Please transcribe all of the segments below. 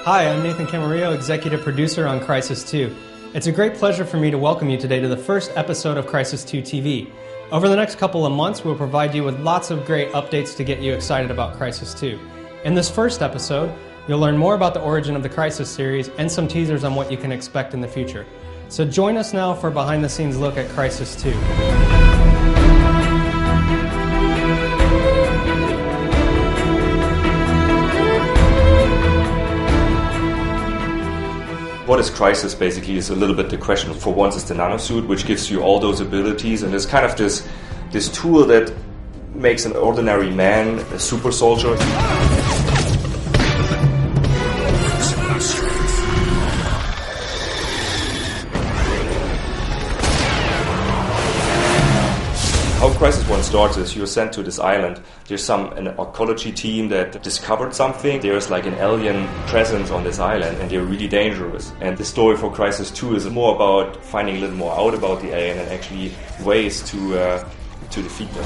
Hi, I'm Nathan Camarillo, Executive Producer on Crysis 2. It's a great pleasure for me to welcome you today to the first episode of Crysis 2 TV. Over the next couple of months, we'll provide you with lots of great updates to get you excited about Crysis 2. In this first episode, you'll learn more about the origin of the Crysis series and some teasers on what you can expect in the future. So join us now for a behind-the-scenes look at Crysis 2. What is Crysis basically is a little bit the question. For once it's the nanosuit, which gives you all those abilities, and it's kind of this tool that makes an ordinary man a super soldier. How Crysis 1 starts is you're sent to this island. There's an archaeology team that discovered something. There's like an alien presence on this island and they're really dangerous. And the story for Crysis 2 is more about finding a little more out about the alien and actually ways to defeat them.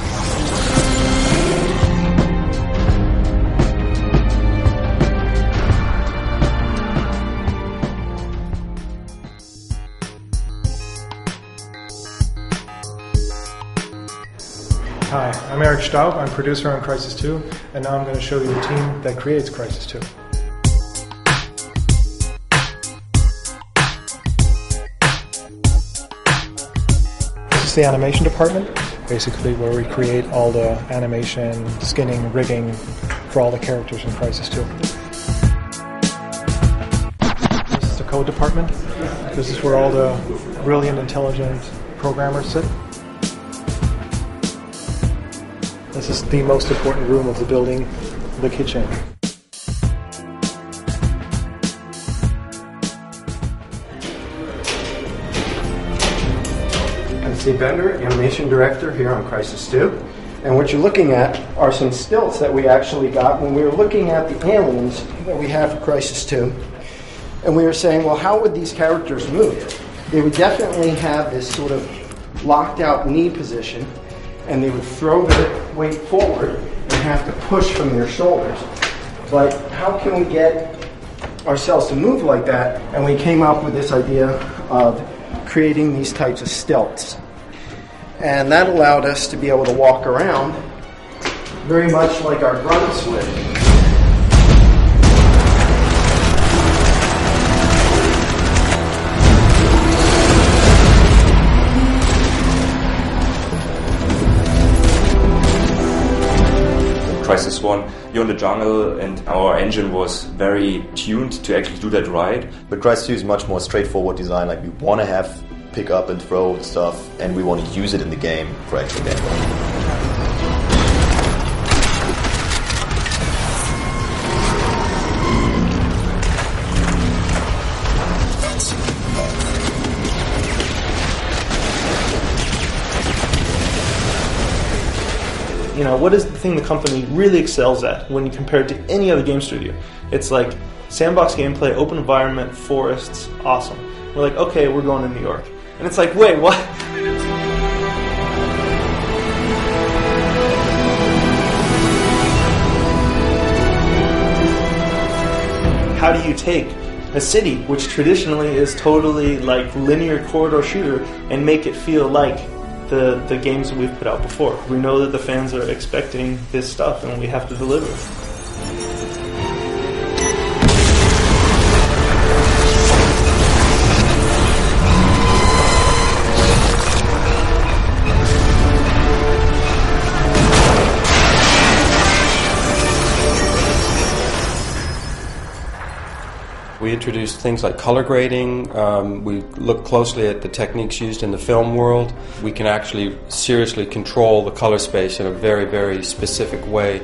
Hi, I'm Eric Staub, I'm producer on Crysis 2, and now I'm going to show you the team that creates Crysis 2. This is the animation department, basically where we create all the animation, skinning, rigging for all the characters in Crysis 2. This is the code department. This is where all the brilliant, intelligent programmers sit. This is the most important room of the building, the kitchen. I'm Steve Bender, Animation Director here on Crysis 2. And what you're looking at are some stills that we actually got when we were looking at the aliens that we have for Crysis 2. And we were saying, well, how would these characters move? They would definitely have this sort of locked out knee position, and they would throw their weight forward and have to push from their shoulders. But how can we get ourselves to move like that? And we came up with this idea of creating these types of stilts. And that allowed us to be able to walk around very much like our grunt switch. Crysis 1, you're in the jungle and our engine was very tuned to actually do that right. But Crysis 2 is much more straightforward design, like we want to have pick up and throw stuff and we want to use it in the game for actual gameplay. You know, what is the thing the company really excels at when you compare it to any other game studio? It's like sandbox gameplay, open environment, forests, awesome. We're like, okay, we're going to New York. And it's like, wait, what? How do you take a city, which traditionally is totally like linear corridor shooter, and make it feel like the games that we've put out before? We know that the fans are expecting this stuff and we have to deliver. We introduced things like color grading. We looked closely at the techniques used in the film world. We can actually seriously control the color space in a very, very specific way.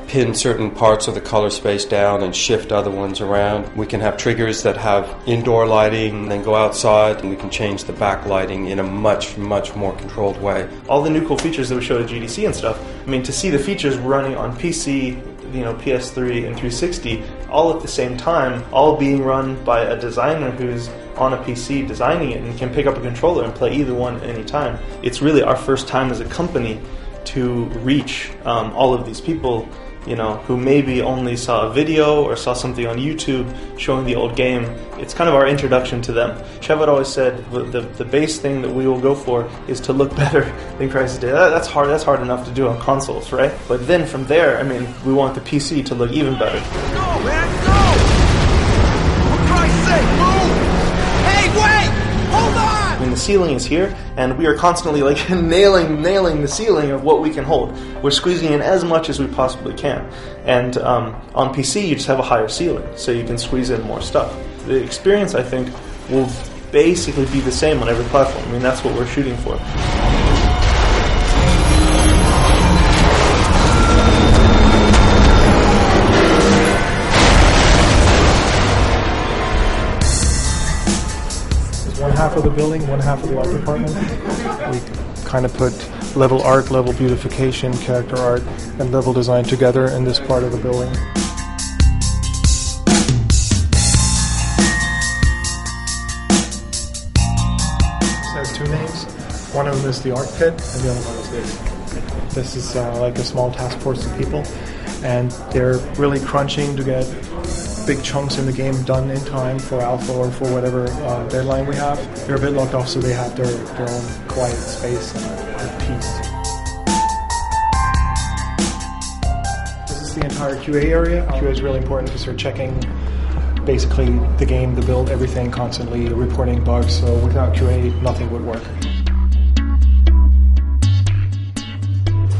Pin certain parts of the color space down and shift other ones around. We can have triggers that have indoor lighting, then go outside, and we can change the backlighting in a much, much more controlled way. All the new cool features that we showed at GDC and stuff, I mean, to see the features running on PC, PS3 and 360 all at the same time, all being run by a designer who's on a PC designing it and can pick up a controller and play either one at any time. It's really our first time as a company to reach all of these people who maybe only saw a video or saw something on YouTube showing the old game. It's kind of our introduction to them. Trevor always said the base thing that we will go for is to look better than Crysis did. That's hard. That's hard enough to do on consoles, right? But then from there, we want the PC to look even better. Go, man, go! For Christ's sake, move! Hey, wait! Hold on! The ceiling is here, and we are constantly nailing the ceiling of what we can hold. We're squeezing in as much as we possibly can. And on PC, you just have a higher ceiling, so you can squeeze in more stuff. The experience, I think, will basically be the same on every platform. That's what we're shooting for. One half of the building, one half of the art department. We kind of put level art, level beautification, character art, and level design together in this part of the building. This has two names. One of them is the art pit, and the other one is this. This is like a small task force of people, and they're really crunching to get big chunks in the game done in time for alpha or for whatever deadline we have. They're a bit locked off, so they have their own quiet space and peace. This is the entire QA area. QA is really important because they're checking basically the game, the build, everything constantly, reporting bugs. So without QA, nothing would work.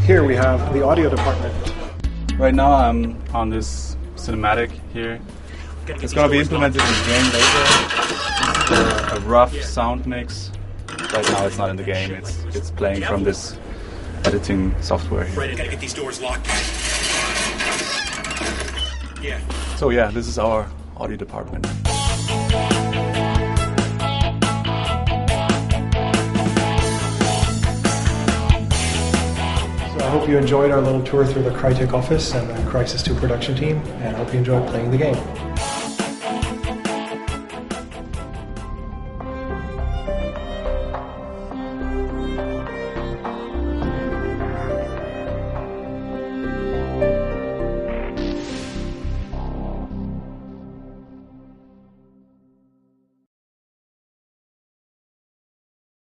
Here we have the audio department. Right now I'm on this cinematic here. It's going to be implemented in the game later. A rough sound mix. Right now it's not in the game. It's playing from this editing software here. Right, gotta get these doors locked. Yeah. So yeah, this is our audio department. I hope you enjoyed our little tour through the Crytek office and the Crysis 2 production team, and I hope you enjoyed playing the game.